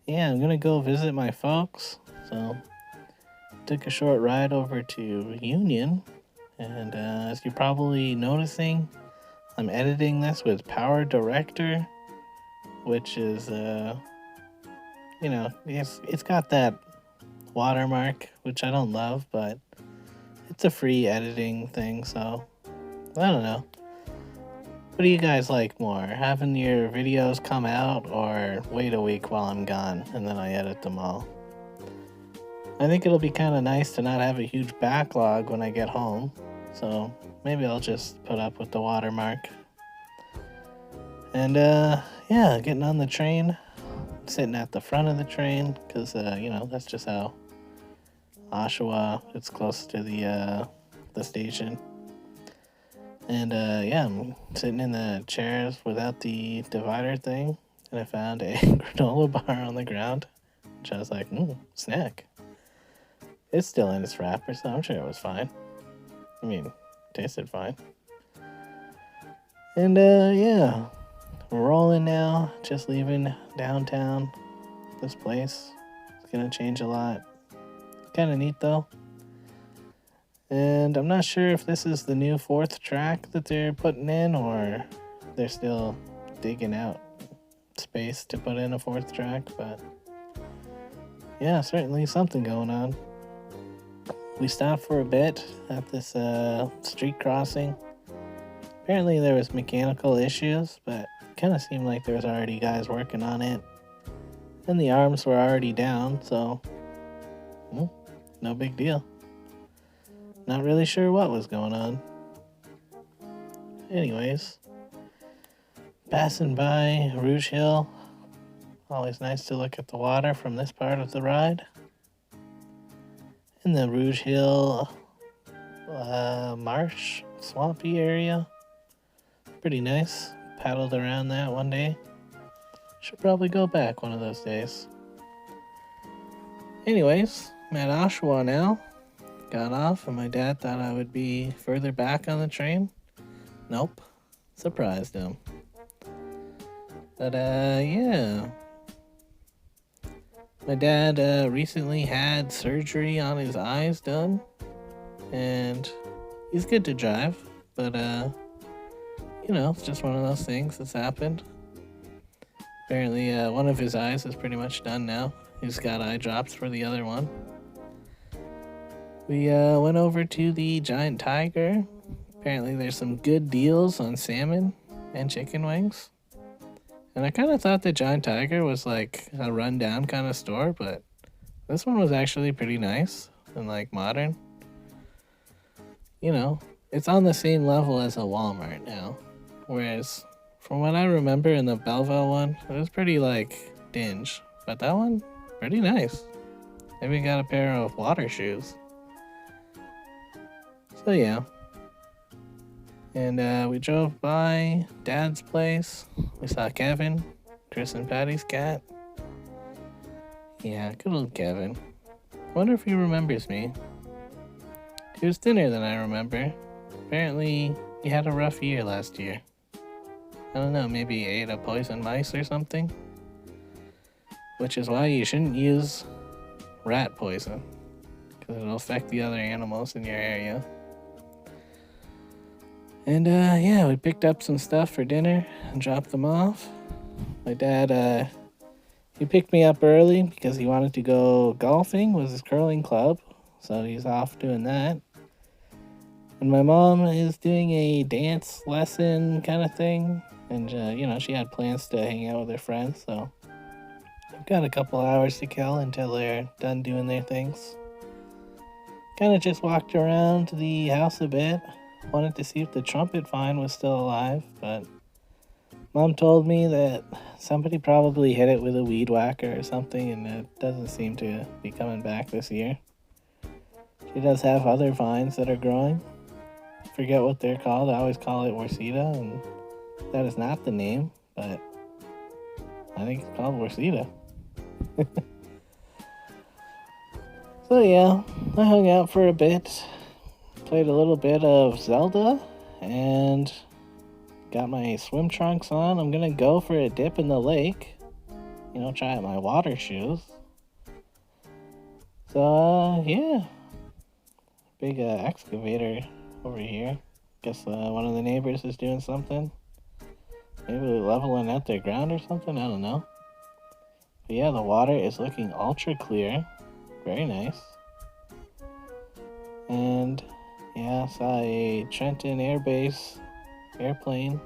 yeah, I'm gonna go visit my folks. So took a short ride over to Union, and as you're probably noticing, I'm editing this with Power Director, which is it's got that watermark, which I don't love, but it's a free editing thing, so I don't know. What do you guys like more? Having your videos come out or wait a week while I'm gone and then I edit them all? I think it'll be kind of nice to not have a huge backlog when I get home, so maybe I'll just put up with the watermark. And yeah, getting on the train, sitting at the front of the train, because that's just how Oshawa, it's close to the station. And yeah, I'm sitting in the chairs without the divider thing, and I found a granola bar on the ground, which I was like, snack. It's still in its wrapper, so I'm sure it was fine. I mean, tasted fine. And yeah, we're rolling now, just leaving downtown. This place is gonna change a lot. Kind of neat though. And I'm not sure if this is the new 4th track that they're putting in, or they're still digging out space to put in a 4th track, but yeah, certainly something going on. We stopped for a bit at this street crossing. Apparently there was mechanical issues, but it kind of seemed like there was already guys working on it. And the arms were already down, so no big deal. Not really sure what was going on. Anyways, passing by Rouge Hill. Always nice to look at the water from this part of the ride. In the Rouge Hill marsh, swampy area. Pretty nice. Paddled around that one day. Should probably go back one of those days. Anyways, I'm at Oshawa now. Got off, and my dad thought I would be further back on the train. Nope. Surprised him. But, yeah. My dad recently had surgery on his eyes done. And he's good to drive. But, it's just one of those things that's happened. Apparently, one of his eyes is pretty much done now. He's got eye drops for the other one. We went over to the Giant Tiger. Apparently there's some good deals on salmon and chicken wings. And I kind of thought the Giant Tiger was like a rundown kind of store, but this one was actually pretty nice and like modern. It's on the same level as a Walmart now. Whereas from what I remember in the Belleville one, it was pretty like dinge. But that one, pretty nice. Maybe got a pair of water shoes. So yeah, and we drove by Dad's place. We saw Kevin, Chris and Patty's cat. Yeah, good old Kevin. Wonder if he remembers me. He was thinner than I remember. Apparently, he had a rough year last year. I don't know, maybe he ate a poison mice or something. Which is why you shouldn't use rat poison, because it'll affect the other animals in your area. And yeah, we picked up some stuff for dinner and dropped them off. My dad, he picked me up early because he wanted to go golfing with his curling club. So he's off doing that. And my mom is doing a dance lesson kind of thing. And, she had plans to hang out with her friends. So I've got a couple hours to kill until they're done doing their things. Kind of just walked around the house a bit. Wanted to see if the trumpet vine was still alive, but Mom told me that somebody probably hit it with a weed whacker or something, and it doesn't seem to be coming back this year. She does have other vines that are growing. Forget what they're called. I always call it Worsita, and that is not the name, but I think it's called Worsita. So yeah, I hung out for a bit. Played a little bit of Zelda and got my swim trunks on. I'm gonna go for a dip in the lake try out my water shoes. So, yeah. Big excavator over here. Guess one of the neighbors is doing something. Maybe leveling out their ground or something. I don't know. But yeah, the water is looking ultra clear. Very nice. And yeah, I saw a Trenton Air Base airplane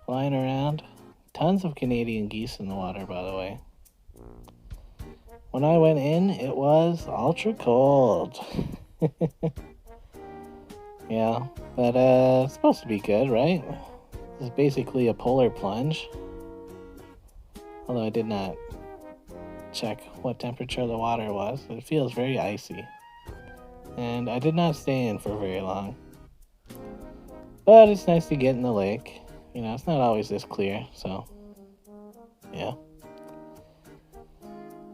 flying around. Tons of Canadian geese in the water, by the way. When I went in, it was ultra cold. Yeah, but it's supposed to be good, right? This is basically a polar plunge. Although I did not check what temperature the water was. It feels very icy. And I did not stay in for very long. But it's nice to get in the lake. It's not always this clear, so yeah.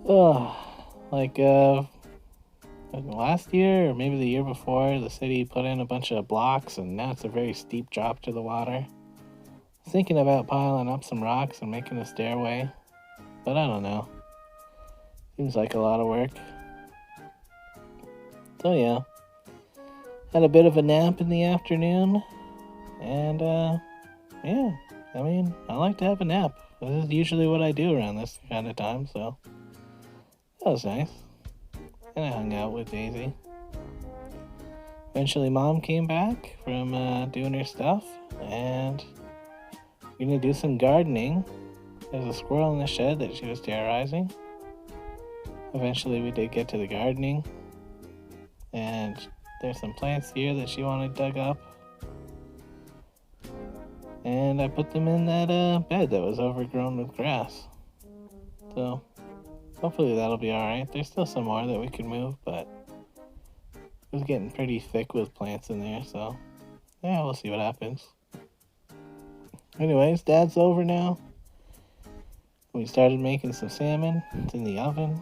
Oh, like last year or maybe the year before, the city put in a bunch of blocks and now it's a very steep drop to the water. I was thinking about piling up some rocks and making a stairway, but I don't know. Seems like a lot of work. So yeah, had a bit of a nap in the afternoon, and yeah, I like to have a nap. This is usually what I do around this kind of time, so that was nice. And I hung out with Daisy. Eventually Mom came back from doing her stuff, and we're gonna do some gardening. There's a squirrel in the shed that she was terrorizing. Eventually we did get to the gardening, and there's some plants here that she wanted dug up. And I put them in that bed that was overgrown with grass. So hopefully that'll be alright. There's still some more that we could move, but it was getting pretty thick with plants in there, so yeah, we'll see what happens. Anyways, Dad's over now. We started making some salmon. It's in the oven.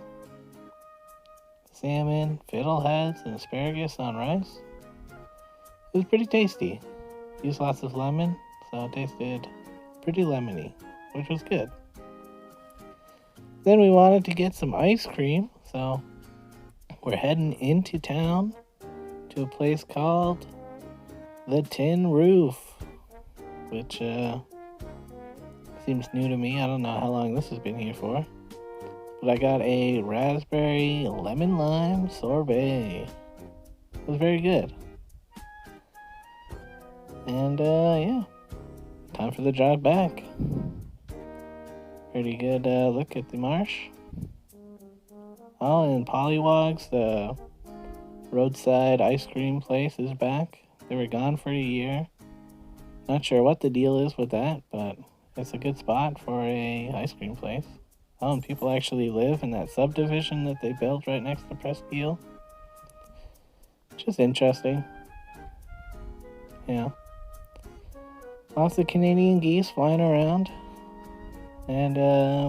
Salmon, fiddleheads, and asparagus on rice. It was pretty tasty. Used lots of lemon, so it tasted pretty lemony, which was good. Then we wanted to get some ice cream, so we're heading into town to a place called the Tin Roof, which seems new to me. I don't know how long this has been here for. But I got a raspberry lemon lime sorbet. It was very good. And yeah, time for the drive back. Pretty good look at the marsh. Oh, and Pollywogs, the roadside ice cream place, is back. They were gone for a year. Not sure what the deal is with that, but it's a good spot for a ice cream place. Oh, and people actually live in that subdivision that they built right next to Presqu'île. Just interesting. Yeah. Lots of Canadian geese flying around. And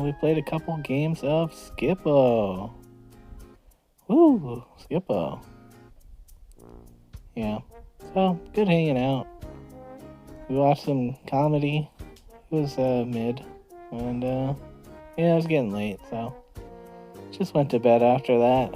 we played a couple games of Skippo. Woo, Skippo. Yeah. So, good hanging out. We watched some comedy. It was mid. And yeah, it was getting late, so just went to bed after that.